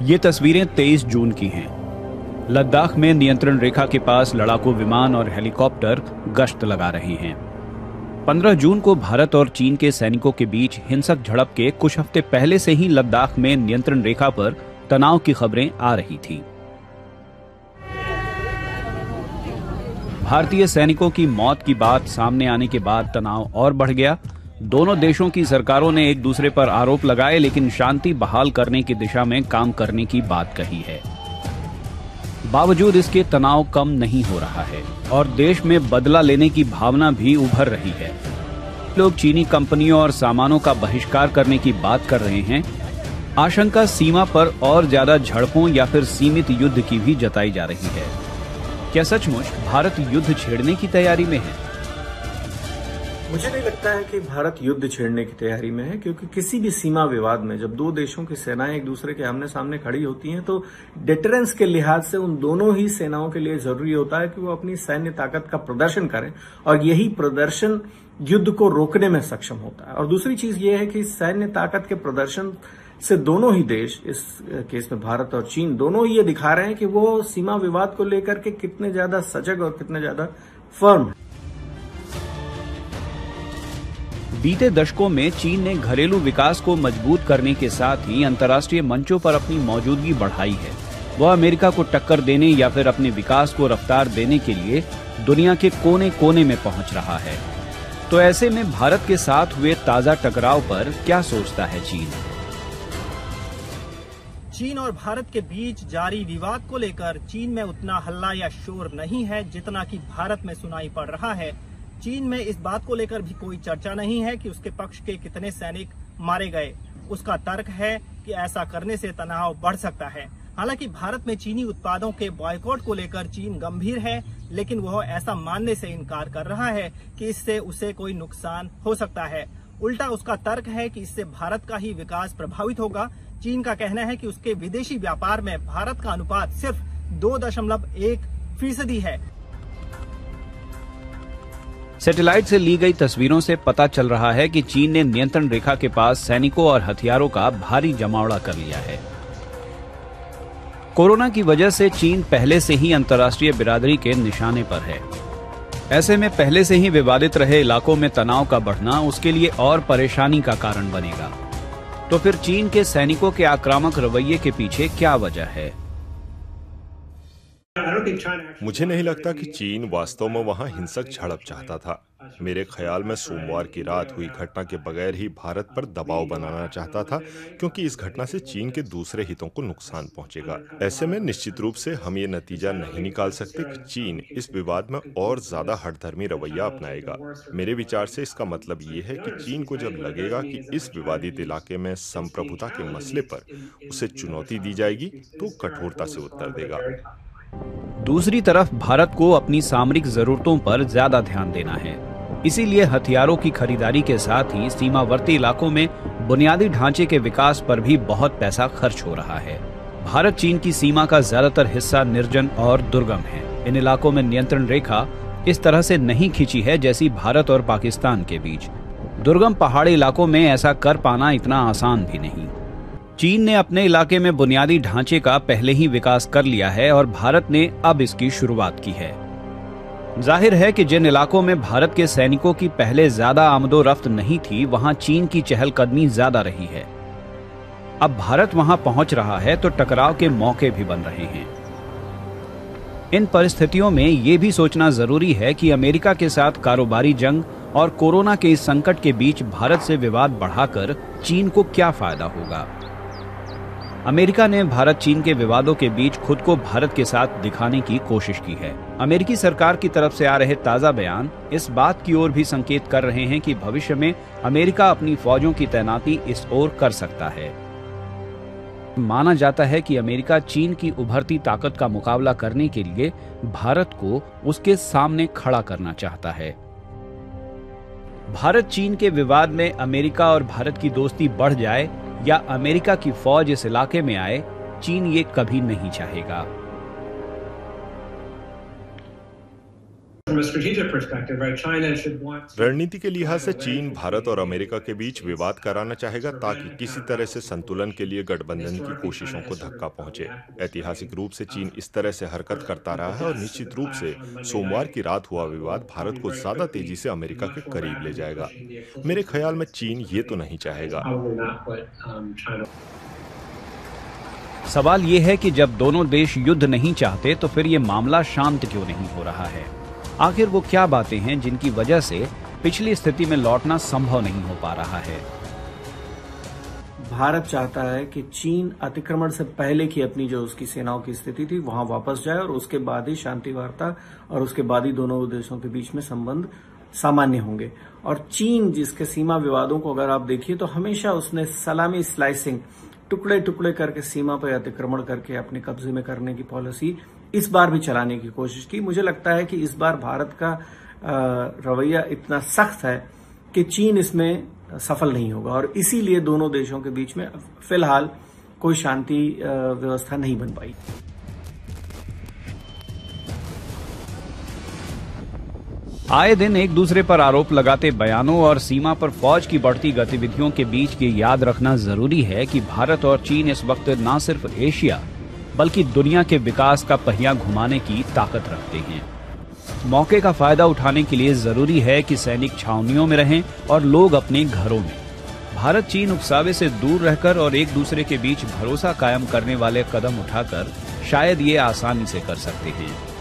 ये तस्वीरें 23 जून की हैं। लद्दाख में नियंत्रण रेखा के पास लड़ाकू विमान और हेलीकॉप्टर गश्त लगा रहे हैं। 15 जून को भारत और चीन के सैनिकों के बीच हिंसक झड़प के कुछ हफ्ते पहले से ही लद्दाख में नियंत्रण रेखा पर तनाव की खबरें आ रही थीं। भारतीय सैनिकों की मौत की बात सामने आने के बाद तनाव और बढ़ गया। दोनों देशों की सरकारों ने एक दूसरे पर आरोप लगाए, लेकिन शांति बहाल करने की दिशा में काम करने की बात कही है। बावजूद इसके तनाव कम नहीं हो रहा है और देश में बदला लेने की भावना भी उभर रही है। लोग चीनी कंपनियों और सामानों का बहिष्कार करने की बात कर रहे हैं। आशंका सीमा पर और ज्यादा झड़पों या फिर सीमित युद्ध की भी जताई जा रही है। क्या सचमुच भारत युद्ध छेड़ने की तैयारी में है? मुझे नहीं लगता है कि भारत युद्ध छेड़ने की तैयारी में है, क्योंकि किसी भी सीमा विवाद में जब दो देशों की सेनाएं एक दूसरे के आमने सामने खड़ी होती हैं तो डिटरेंस के लिहाज से उन दोनों ही सेनाओं के लिए जरूरी होता है कि वो अपनी सैन्य ताकत का प्रदर्शन करें और यही प्रदर्शन युद्ध को रोकने में सक्षम होता है। और दूसरी चीज ये है कि सैन्य ताकत के प्रदर्शन से दोनों ही देश, इस केस में भारत और चीन, दोनों ही ये दिखा रहे हैं कि वो सीमा विवाद को लेकर के कितने ज्यादा सजग और कितने ज्यादा फर्म है। बीते दशकों में चीन ने घरेलू विकास को मजबूत करने के साथ ही अंतर्राष्ट्रीय मंचों पर अपनी मौजूदगी बढ़ाई है। वह अमेरिका को टक्कर देने या फिर अपने विकास को रफ्तार देने के लिए दुनिया के कोने कोने में पहुंच रहा है। तो ऐसे में भारत के साथ हुए ताजा टकराव पर क्या सोचता है चीन? चीन और भारत के बीच जारी विवाद को लेकर चीन में उतना हल्ला या शोर नहीं है जितना कि भारत में सुनाई पड़ रहा है। चीन में इस बात को लेकर भी कोई चर्चा नहीं है कि उसके पक्ष के कितने सैनिक मारे गए। उसका तर्क है कि ऐसा करने से तनाव बढ़ सकता है। हालांकि भारत में चीनी उत्पादों के बॉयकॉट को लेकर चीन गंभीर है, लेकिन वह ऐसा मानने से इनकार कर रहा है कि इससे उसे कोई नुकसान हो सकता है। उल्टा उसका तर्क है कि इससे भारत का ही विकास प्रभावित होगा। चीन का कहना है कि उसके विदेशी व्यापार में भारत का अनुपात सिर्फ 2.1% है। सैटेलाइट से ली गई तस्वीरों से पता चल रहा है कि चीन ने नियंत्रण रेखा के पास सैनिकों और हथियारों का भारी जमावड़ा कर लिया है। कोरोना की वजह से चीन पहले से ही अंतर्राष्ट्रीय बिरादरी के निशाने पर है। ऐसे में पहले से ही विवादित रहे इलाकों में तनाव का बढ़ना उसके लिए और परेशानी का कारण बनेगा। तो फिर चीन के सैनिकों के आक्रामक रवैये के पीछे क्या वजह है? मुझे नहीं लगता कि चीन वास्तव में वहां हिंसक झड़प चाहता था। मेरे ख्याल में सोमवार की रात हुई घटना के बगैर ही भारत पर दबाव बनाना चाहता था, क्योंकि इस घटना से चीन के दूसरे हितों को नुकसान पहुंचेगा। ऐसे में निश्चित रूप से हम ये नतीजा नहीं निकाल सकते कि चीन इस विवाद में और ज्यादा हठधर्मी रवैया अपनाएगा। मेरे विचार से इसका मतलब ये है कि चीन को जब लगेगा कि इस विवादित इलाके में संप्रभुता के मसले पर उसे चुनौती दी जाएगी तो कठोरता से उत्तर देगा। दूसरी तरफ भारत को अपनी सामरिक जरूरतों पर ज्यादा ध्यान देना है। इसीलिए हथियारों की खरीदारी के साथ ही सीमावर्ती इलाकों में बुनियादी ढांचे के विकास पर भी बहुत पैसा खर्च हो रहा है। भारत चीन की सीमा का ज्यादातर हिस्सा निर्जन और दुर्गम है। इन इलाकों में नियंत्रण रेखा इस तरह से नहीं खींची है जैसी भारत और पाकिस्तान के बीच। दुर्गम पहाड़ी इलाकों में ऐसा कर पाना इतना आसान भी नहीं। चीन ने अपने इलाके में बुनियादी ढांचे का पहले ही विकास कर लिया है और भारत ने अब इसकी शुरुआत की है। जाहिर है कि जिन इलाकों में भारत के सैनिकों की पहले ज्यादा आमदोरफ्त नहीं थी, वहां चीन की चहलकदमी ज्यादा रही है। अब भारत वहां पहुंच रहा है तो टकराव के मौके भी बन रहे हैं। इन परिस्थितियों में यह भी सोचना जरूरी है कि अमेरिका के साथ कारोबारी जंग और कोरोना के इस संकट के बीच भारत से विवाद बढ़ाकर चीन को क्या फायदा होगा। अमेरिका ने भारत चीन के विवादों के बीच खुद को भारत के साथ दिखाने की कोशिश की है। अमेरिकी सरकार की तरफ से आ रहे ताजा बयान इस बात की ओर भी संकेत कर रहे हैं कि भविष्य में अमेरिका अपनी फौजों की तैनाती इस ओर कर सकता है। माना जाता है कि अमेरिका चीन की उभरती ताकत का मुकाबला करने के लिए भारत को उसके सामने खड़ा करना चाहता है। भारत चीन के विवाद में अमेरिका और भारत की दोस्ती बढ़ जाए या अमेरिका की फौज इस इलाके में आए, चीन ये कभी नहीं चाहेगा। रणनीति के लिहाज से चीन भारत और अमेरिका के बीच विवाद कराना चाहेगा ताकि किसी तरह से संतुलन के लिए गठबंधन की कोशिशों को धक्का पहुंचे। ऐतिहासिक रूप से चीन इस तरह से हरकत करता रहा है और निश्चित रूप से सोमवार की रात हुआ विवाद भारत को ज्यादा तेजी से अमेरिका के करीब ले जाएगा। मेरे ख्याल में चीन ये तो नहीं चाहेगा। सवाल ये है कि जब दोनों देश युद्ध नहीं चाहते तो फिर ये मामला शांत क्यों नहीं हो रहा है? आखिर वो क्या बातें हैं जिनकी वजह से पिछली स्थिति में लौटना संभव नहीं हो पा रहा है? भारत चाहता है कि चीन अतिक्रमण से पहले की अपनी जो उसकी सेनाओं की स्थिति थी वहां वापस जाए और उसके बाद ही शांति वार्ता और उसके बाद ही दोनों देशों के बीच में संबंध सामान्य होंगे। और चीन जिसके सीमा विवादों को अगर आप देखिए तो हमेशा उसने सलामी स्लाइसिंग, टुकड़े टुकड़े करके सीमा पर अतिक्रमण करके अपने कब्जे में करने की पॉलिसी इस बार भी चलाने की कोशिश की। मुझे लगता है कि इस बार भारत का रवैया इतना सख्त है कि चीन इसमें सफल नहीं होगा और इसीलिए दोनों देशों के बीच में फिलहाल कोई शांति व्यवस्था नहीं बन पाई। आए दिन एक दूसरे पर आरोप लगाते बयानों और सीमा पर फौज की बढ़ती गतिविधियों के बीच ये याद रखना जरूरी है कि भारत और चीन इस वक्त न सिर्फ एशिया बल्कि दुनिया के विकास का पहिया घुमाने की ताकत रखते हैं। मौके का फायदा उठाने के लिए जरूरी है कि सैनिक छावनियों में रहें और लोग अपने घरों में। भारत चीन उकसावे से दूर रहकर और एक दूसरे के बीच भरोसा कायम करने वाले कदम उठाकर शायद ये आसानी से कर सकते हैं।